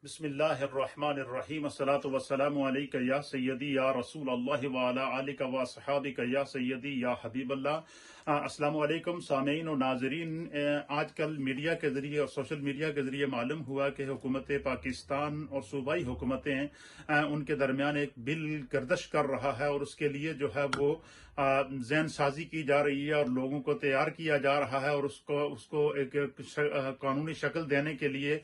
بسم اللہ الرحمن الرحیم الصلاۃ والسلام علیک یا سیدی یا رسول اللہ وعلی آلک و صحابک یا سیدی یا حبیب اللہ۔ السلام علیکم سامعین و ناظرین۔ آج کل میڈیا کے ذریعے اور سوشل میڈیا کے ذریعے معلوم ہوا کہ حکومت پاکستان اور صوبائی حکومتیں ان کے درمیان ایک بل گردش کر رہا ہے، اور اس کے لیے جو ہے وہ ذہن سازی کی جا رہی ہے اور لوگوں کو تیار کیا جا رہا ہے، اور اس کو ایک قانونی شکل دینے کے لیے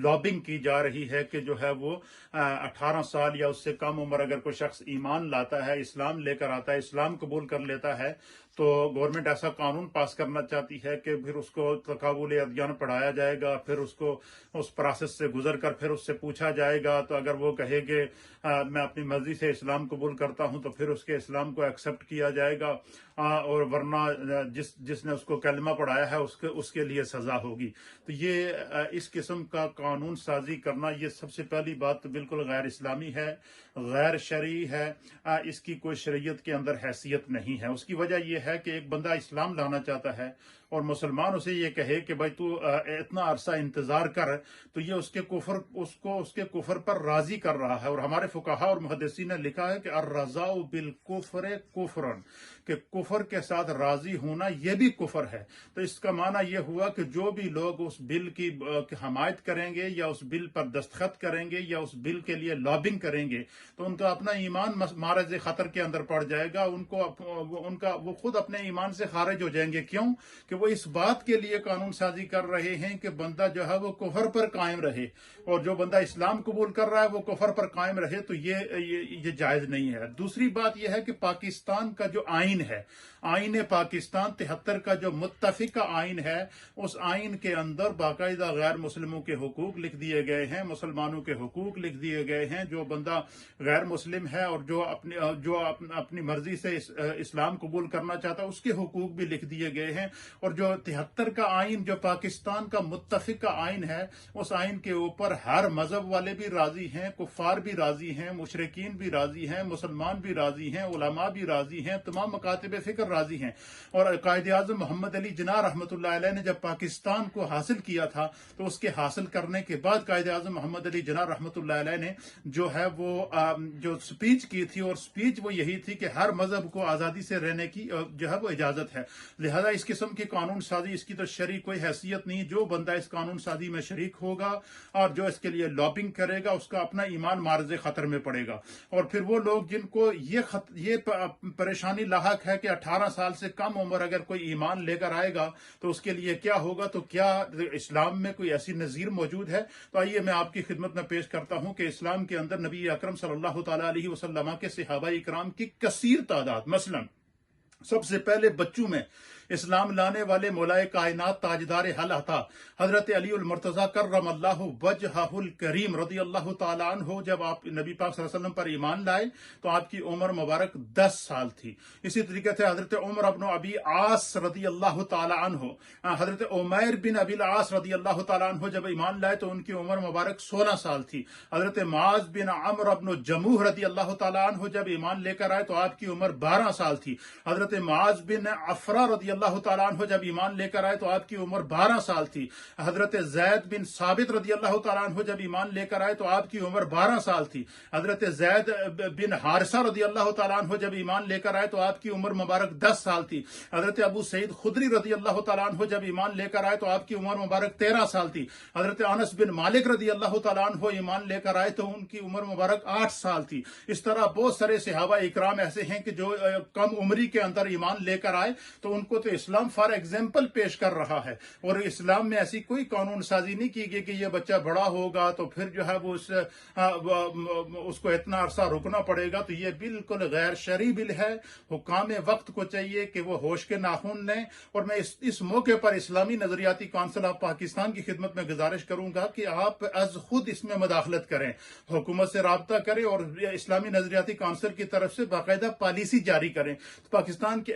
لابنگ کی جا رہی ہے کہ جو ہے وہ 18 سال یا اس سے کم عمر اگر کوئی شخص ایمان لاتا ہے، اسلام لے کر آتا ہے، اسلام قبول کر لیتا ہے، تو گورنمنٹ ایسا قانون پاس کرنا چاہتی ہے کہ پھر اس کو تقابل ادیان پڑھایا جائے گا، پھر اس کو اس پروسیس سے گزر کر پھر اس سے پوچھا جائے گا، تو اگر وہ کہے کہ میں اپنی مرضی سے اسلام قبول کرتا ہوں تو پھر اس کے اسلام کو ایکسیپٹ کیا جائے گا، اور ورنہ جس نے اس کو کلمہ پڑھایا ہے اس کے لیے سزا ہوگی۔ تو یہ اس قسم کا قانون سازی کرنا، یہ سب سے پہلی بات تو بالکل غیر اسلامی ہے، غیر شرعی ہے، اس کی کوئی شریعت کے اندر حیثیت نہیں ہے۔ اس کی وجہ یہ ہے کہ ایک بندہ اسلام لانا چاہتا ہے اور مسلمان اسے یہ کہے کہ بھائی تو اتنا عرصہ انتظار کر، تو یہ اس کے کفر پر راضی کر رہا ہے۔ اور ہمارے فقہا اور محدثین نے لکھا ہے کہ الرضاء بالکفر کفرن، کہ کفر کے ساتھ راضی ہونا یہ بھی کفر ہے۔ تو اس کا معنی یہ ہوا کہ جو بھی لوگ اس بل کی حمایت کریں گے یا اس بل پر دستخط کریں گے یا اس بل کے لیے لابنگ کریں گے، تو ان کا اپنا ایمان معرض خطر کے اندر پڑ جائے گا، وہ خود اپنے ایمان سے خارج ہو جائیں گے۔ کیوں؟ کہ وہ اس بات کے لیے قانون سازی کر رہے ہیں کہ بندہ جو ہے وہ کفر پر قائم رہے، اور جو بندہ اسلام قبول کر رہا ہے وہ کفر پر قائم رہے، تو یہ جائز نہیں ہے۔ دوسری بات یہ ہے کہ پاکستان کا جو آئین ہے، آئین پاکستان 73 کا جو متفقہ آئین ہے، اس آئین کے اندر باقاعدہ غیر مسلموں کے حقوق لکھ دیے گئے ہیں، مسلمانوں کے حقوق لکھ دیے گئے ہیں۔ جو بندہ غیر مسلم ہے اور جو اپنی مرضی سے اسلام قبول کرنا چاہتا ہے، اس کے حقوق بھی لکھ دیے گئے ہیں۔ اور جو 73 کا آئین جو پاکستان کا متفقہ آئین ہے، اس آئین کے اوپر ہر مذہب والے بھی راضی ہیں، کفار بھی راضی ہیں، مشرکین بھی راضی ہیں، مسلمان بھی راضی ہیں، علماء بھی راضی ہیں، تمام مکاتب فکر راضی ہیں۔ اور قائد اعظم محمد علی جناح رحمۃ اللہ علیہ نے جب پاکستان کو حاصل کیا تھا، تو اس کے حاصل کرنے کے بعد قائد اعظم محمد علی جناح رحمۃ اللہ علیہ نے جو ہے وہ جو سپیچ کی تھی، اور سپیچ وہ یہی تھی کہ ہر مذہب کو آزادی سے رہنے کی جو ہے وہ اجازت ہے۔ لہذا اس قسم کی قانون سازی، اس کی تو شرعی کوئی حیثیت نہیں۔ جو بندہ اس قانون سازی میں شریک ہوگا اور جو اس کے لیے لابنگ کرے گا، اس کا اپنا ایمان معرض خطر میں پڑے گا۔ اور پھر وہ لوگ جن کو یہ پریشانی لاحق ہے کہ 18 سال سے کم عمر اگر کوئی ایمان لے کر آئے گا تو اس کے لیے کیا ہوگا، تو کیا اسلام میں کوئی ایسی نظیر موجود ہے؟ تو آئیے میں آپ کی خدمت میں پیش کرتا ہوں کہ اسلام کے اندر نبی اکرم صلی اللہ تعالی علیہ وسلم کے صحابہ اکرام کی کثیر تعداد، مثلا سب سے پہلے بچوں میں اسلام لانے والے مولائے کائنات تاجدار حل عطا حضرت علی المرتضی کرم اللہ وجہہ الکریم رضی اللہ تعالیٰ عنہ، جب آپ نبی پاک صلی اللہ علیہ وسلم پر ایمان لائے تو آپ کی عمر مبارک 10 سال تھی۔ اسی طریقے سے حضرت عمر بن ابی عاص رضی اللہ تعالیٰ عنہ، حضرت عمیر بن ابی العاص رضی اللہ تعالیٰ عنہ جب ایمان لائے تو ان کی عمر مبارک 16 سال تھی۔ حضرت معاذ بن عمرو بن جموح رضی اللہ تعالیٰ عنہ جب ایمان لے کر آئے تو آپ کی عمر 12 سال تھی۔ حضرت معاذ بن عفرہ رضی اللہ تعالیٰ عنہ جب ایمان لے کر آئے تو آپ کی عمر 12 سال تھی۔ حضرت زید بن ثابت رضی اللہ تعالیٰ عنہ جب ایمان لے کر آئے تو آپ کی عمر 12 سال تھی۔ حضرت زید بن حارثہ رضی اللہ تعالیٰ عنہ جب ایمان لے کر آئے تو آپ کی عمر مبارک 10 سال تھی۔ حضرت ابو سعید خدری رضی اللہ تعالیٰ عنہ جب ایمان لے کر آئے تو آپ کی عمر مبارک 13 سال تھی۔ حضرت انس بن مالک رضی اللہ تعالیٰ عنہ ایمان لے کر آئے تو ان کی عمر مبارک 8 سال تھی۔ اس طرح بہت سارے صحابہ اکرام ایسے ہیں کہ جو کم عمری کے اندر ایمان لے کر آئے، تو ان کو تو اسلام فار ایگزامپل پیش کر رہا ہے، اور اسلام میں ایسی کوئی قانون سازی نہیں کی گئی کہ یہ بچہ بڑا ہوگا تو پھر جو ہے وہ اس کو اتنا عرصہ رکنا پڑے گا۔ تو یہ بالکل غیر شرعی بل ہے۔ حکام وقت کو چاہیے کہ وہ ہوش کے ناخن لیں، اور میں اس موقع پر اسلامی نظریاتی کونسل آف پاکستان کی خدمت میں گزارش کروں گا کہ آپ از خود اس میں مداخلت کریں، حکومت سے رابطہ کریں، اور اسلامی نظریاتی کونسل کی طرف سے باقاعدہ پالیسی جاری کریں۔ پاکستان کے